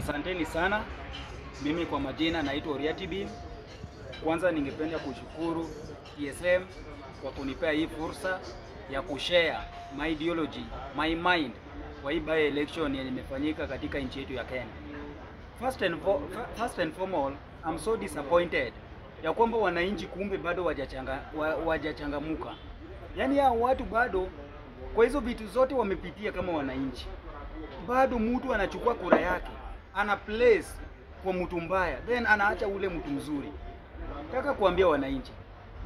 Asanteni sana. Mimi kwa majina naitwa Oriati. Kwanza ningependa kushukuru TSM kwa kunipea hii fursa ya kushare my ideology, my mind kwa hii by election yenye imefanyika katika nchi yetu ya Kenya. First and foremost, I'm so disappointed ya kwamba wananchi kumbe bado wajachangamuka. Yaani hao watu bado kwa hizo vitu zote wamepitia kama wananchi. Bado mtu anachukua kura yake, ana place kwa mtu mbaya, then anaacha ule mtu mzuri. Nataka kuambia wananchi,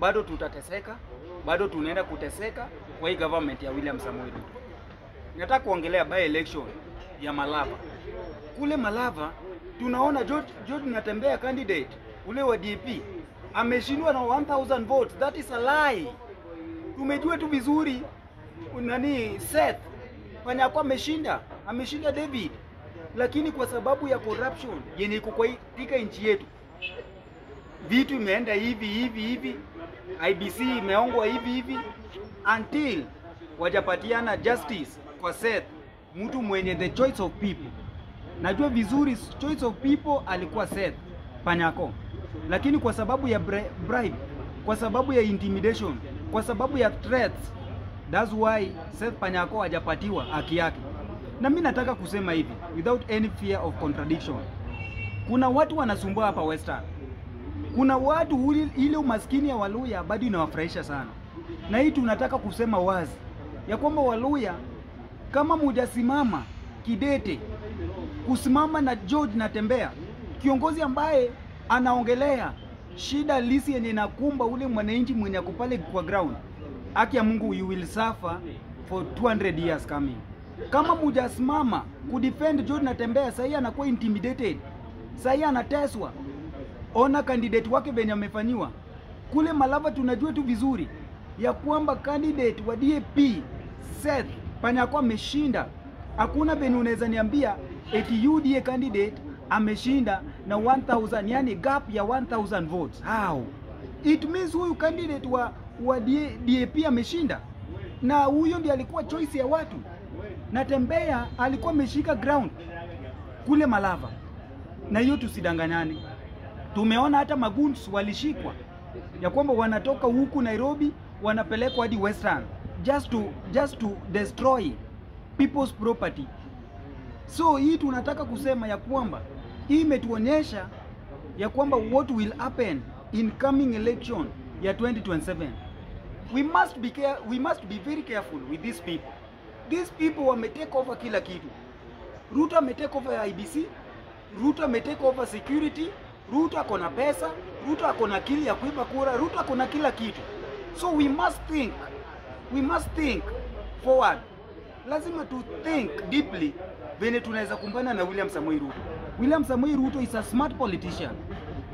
bado tutateseka, bado tunaenda kuteseka kwa hii government ya William Samoei Ruto. Nataka kuongelea by election ya Malava. Kule Malava tunaona George Natembea candidate ule wa DP ameshindwa na 1000 votes. That is a lie. Tumejua tu vizuri Seth Panyako ameshinda David, lakini kwa sababu ya corruption yenye iko katika nchi yetu, vitu imeenda hivi, IBC imeongwa hivi until wajapatiana justice kwa Seth, mtu mwenye the choice of people. Najua vizuri choice of people alikuwa Seth Panyako, lakini kwa sababu ya bribe, kwa sababu ya intimidation, kwa sababu ya threats, that's why Seth Panyako hajapatiwa haki yake. Na mimi nataka kusema hivi without any fear of contradiction. Kuna watu wanasumbua hapa Western. Kuna watu ile umaskini ya Waluya bado inawafurahisha sana. Na hii tunataka kusema wazi ya kwamba Waluya, kama mujasimama kidete kusimama na George Natembea, kiongozi ambaye anaongelea shida lisi yenye inakumba ule mwananchi mwenye kupale kwa ground, haki ya Mungu, you will suffer for 200 years coming. Kama mujasimama kudefend George Natembea, sasa anakuwa intimidated, sasa anateswa. Ona candidate wake benye amefanywa kule Malava. Tunajua tu vizuri ya kwamba candidate wa DAP Seth Panyako ameshinda. Hakuna benye unaweza niambia eti UDA candidate ameshinda na 1000, yani gap ya 1000 votes. How? It means huyu candidate wa DAP ameshinda, na huyo ndiye alikuwa choice ya watu. Natembea alikuwa ameshika ground kule Malava, na hiyo tusidanganyane. Tumeona hata maguns walishikwa ya kwamba wanatoka huku Nairobi wanapelekwa hadi Western just to destroy people's property. So hii tunataka kusema ya kwamba hii imetuonyesha ya kwamba what will happen in coming election ya 2027. We must be very careful with these people. These people wametake over kila kitu. Ruto ametake over IBC, Ruto ametake over security, Ruto akona pesa, Ruto akona akili ya kuiba kura, Ruto akona kila kitu. So we must think forward. Lazima to think deeply venye tunaweza kumbana na William Samoei Ruto. William Samoei Ruto is a smart politician.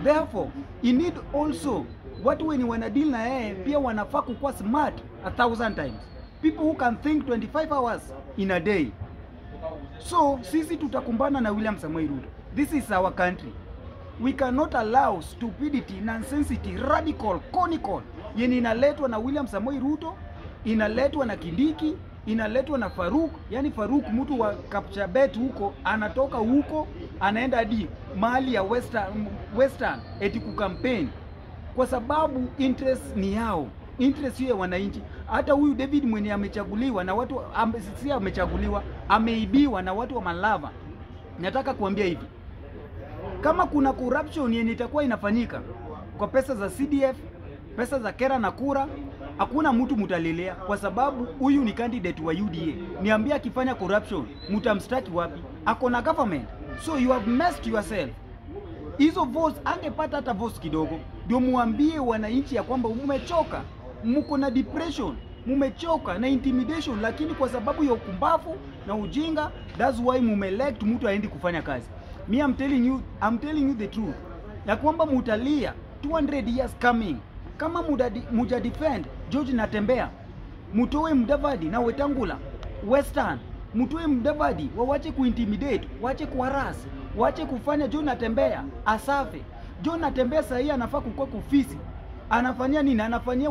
Therefore, he need also watu wenye wanadeal na yeye pia wanafaa kuwa smart 1000 times. People who can think 25 hours in a day. So sisi tutakumbana na William Samoei Ruto. This is our country. We cannot allow stupidity, nonsensity, radical, conical yenye inaletwa na William Samoei Ruto, inaletwa na Kindiki, inaletwa na Faruk. Yani Faruk mtu wa Kapchabet huko, anatoka huko anaenda hadi mahali ya Western eti kukampeni, kwa sababu interest ni yao, interest ya wananchi. Hata huyu David mwenye amechaguliwa na watu si amechaguliwa, ameibiwa na watu wa Malava. Nataka kuambia hivi, kama kuna corruption yenye itakuwa inafanyika kwa pesa za CDF, pesa za kera na kura, hakuna mtu mutalelea, kwa sababu huyu ni candidate wa UDA. Niambia akifanya corruption, mutamstaki wapi? Akona government. So you have messed yourself. Hizo votes angepata hata votes kidogo, ndio muambie wananchi ya kwamba mumechoka, mko na depression, mumechoka na intimidation, lakini kwa sababu ya ukumbavu na ujinga, that's why mumelect mtu aendi kufanya kazi. Me I'm telling you the truth ya kwamba mutalia 200 years coming kama muja defend George Natembea. Mutoe Mudavadi na Wetangula Western, mutoe Mudavadi, wache kuintimidate, wache kuharass, wache kufanya George Natembea asafe. George Natembea sasa anafaa kukua kufisi. Anafanyia nini? Anafanyia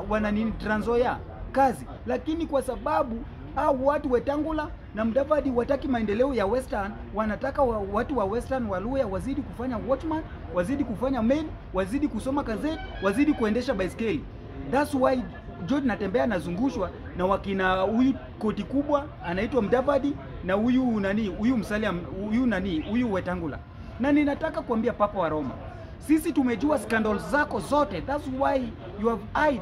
wana nini Trans Nzoia kazi, lakini kwa sababu au watu Wetangula na Mudavadi wataki maendeleo ya Western, wanataka watu wa Western Waluya wazidi kufanya watchman, wazidi kufanya maid, wazidi kusoma gazeti, wazidi kuendesha baiskeli. That's why George Natembeya anazungushwa na wakina huyu koti kubwa anaitwa Mudavadi na huyu nani, huyu Musalia, huyu nani, huyu Wetangula. Na ninataka kuambia Papa wa Roma, sisi tumejua scandals zako zote. That's why you have hid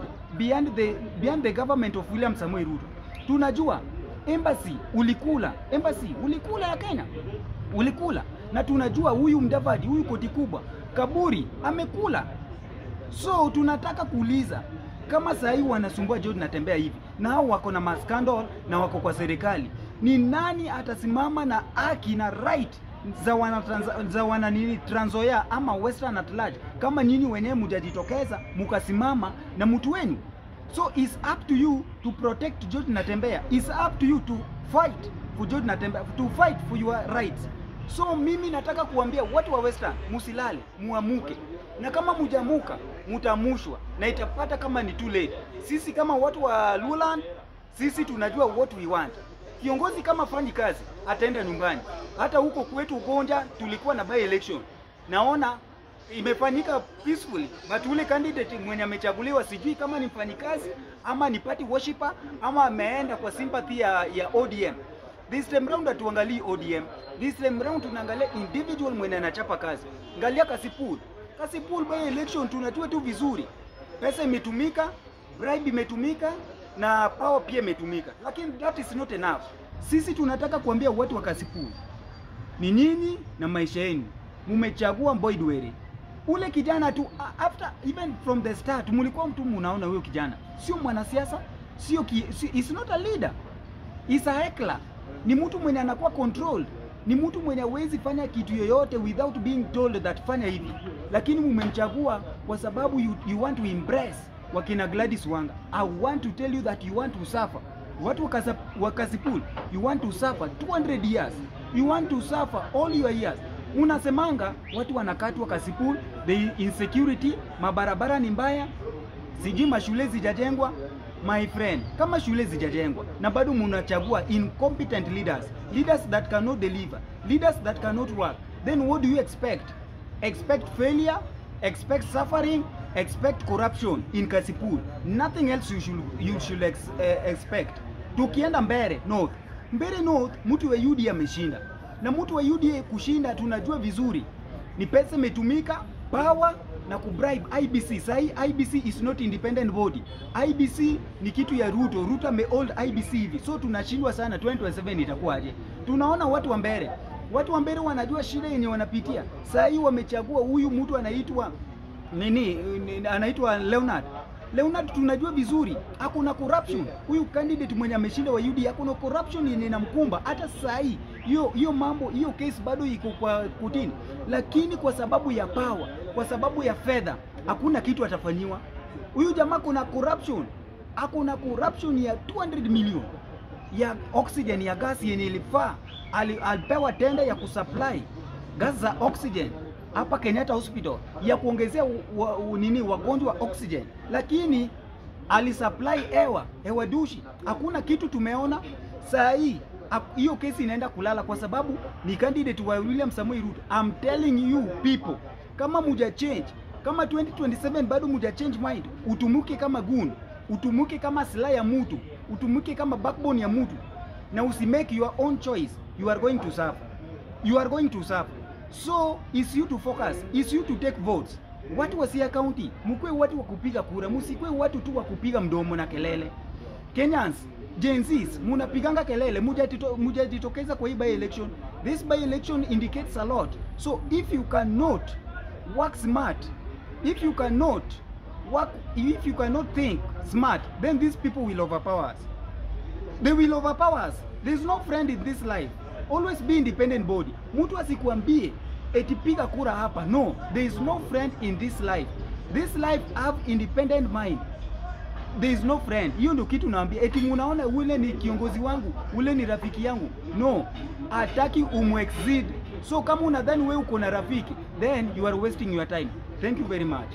behind the government of William Samoei Ruto. Tunajua embassy ulikula ya Kenya, ulikula, na tunajua huyu Mudavadi, huyu koti kubwa Kaburi amekula. So tunataka kuuliza, kama sahii wanasumbua George Natembeya hivi na hao wako na maskandal na wako kwa serikali, ni nani atasimama na haki na right za wana nini Trans Nzoia ama Western at large, kama nyinyi wenyewe mjajitokeza mukasimama na mtu wenu? So it's up to you to protect George Natembeya. It's up to you to fight for George Natembeya, to fight for your rights. So mimi nataka kuambia watu wa Western, musilale, muamuke. Na kama mujamuka, mutamushwa na itapata kama ni too late. Sisi kama watu wa Luland, sisi tunajua what we want. Kiongozi kama fanyi kazi, ataenda nyumbani. Hata huko kwetu Ugonja tulikuwa na by election. Naona imefanyika peacefully, but ule candidate mwenye amechaguliwa sijui kama ni mfanyikazi ama ni party worshipper ama ameenda kwa sympathy ya ODM. This time round atuangalie ODM. This time round tunaangalia individual mwenye anachapa kazi. Angalia Kasipul by election tunajua tu vizuri. Pesa imetumika, bribe imetumika na power pia imetumika. Lakini that is not enough. Sisi tunataka kuambia watu wa Kasipul, ni nini na maisha yenu. Mumechagua Boyd Were. Ule kijana tu after even from the start mulikuwa mtu munaona huyo kijana sio mwanasiasa, is not a leader. Is a heckler. Ni mtu mwenye anakuwa controlled. Ni mtu mwenye hawezi fanya kitu yoyote without being told that fanya hivi. Lakini mumemchagua kwa sababu you want to impress wakina Gladys Wanga. I want to tell you that you want to suffer. Watu wa Kasipul, you want to suffer 200 years. You want to suffer all your years. Unasemanga watu wanakatwa Kasipul, the insecurity, mabarabara ni mbaya, sijui mashule zijajengwa. My friend, kama shule zijajengwa na bado munachagua incompetent leaders that cannot deliver, leaders that cannot work, then what do you expect? Expect failure, expect suffering, expect corruption in Kasipul. Nothing else you should expect. Tukienda Mbeere North, mtu wa UDA ameshinda. Na mtu wa UDA kushinda tunajua vizuri. Ni pesa imetumika, power na kubribe IBC. Sahi IBC is not independent body. IBC ni kitu ya Ruto amehold IBC hivi. So tunashindwa sana 2027 itakuwaje? Tunaona watu wa Mbeere wanajua shida yenye wanapitia. Sahi wamechagua huyu mtu anaitwa anaitwa Leonard tunajua vizuri hakuna corruption. Huyu candidate mwenye ameshinda wa UDA hakuna corruption yenye inamkumba. Hata sahi hiyo mambo, hiyo case bado iko kwa kotini. Lakini kwa sababu ya power, kwa sababu ya fedha, hakuna kitu atafanyiwa. Huyu jamaa kuna corruption. Hakuna corruption ya 200 million ya oxygen ya gas yenye ilifaa. Alipewa tenda ya kusupply gas za oxygen hapa Kenyatta Hospital ya kuongezea wagonjwa oxygen, lakini alisupply hewa dushi. Hakuna kitu tumeona. Saa hii hiyo kesi inaenda kulala kwa sababu ni candidate wa William Samoei Ruto. I'm telling you people, kama muja change, kama 2027 bado muja change mind, utumuke kama gun, utumuke kama silaha ya mtu, utumuke kama backbone ya mtu, na usimake your own choice, you are going to suffer. So it's you to focus, it's you to take votes. Watu wa Siaya County, mkwe watu wa kupiga kura, musikwe watu tu wa kupiga mdomo na kelele. Kenyans, Gen Zs, munapiganga kelele, mujajitokeza kwa hii by election. This by election indicates a lot. So if you cannot work smart, if you cannot think smart, then these people will overpower us. They will overpower us. There's no friend in this life. Always be independent body. Mtu asikuambie eti piga kura hapa. No, there is no friend in this life. This life have independent mind. There is no friend. Hiyo ndio kitu naambia. Eti munaona ule ni kiongozi wangu, ule ni rafiki yangu. No, hataki umexceed. So kama unadhani wewe uko na rafiki, then you are wasting your time. Thank you very much.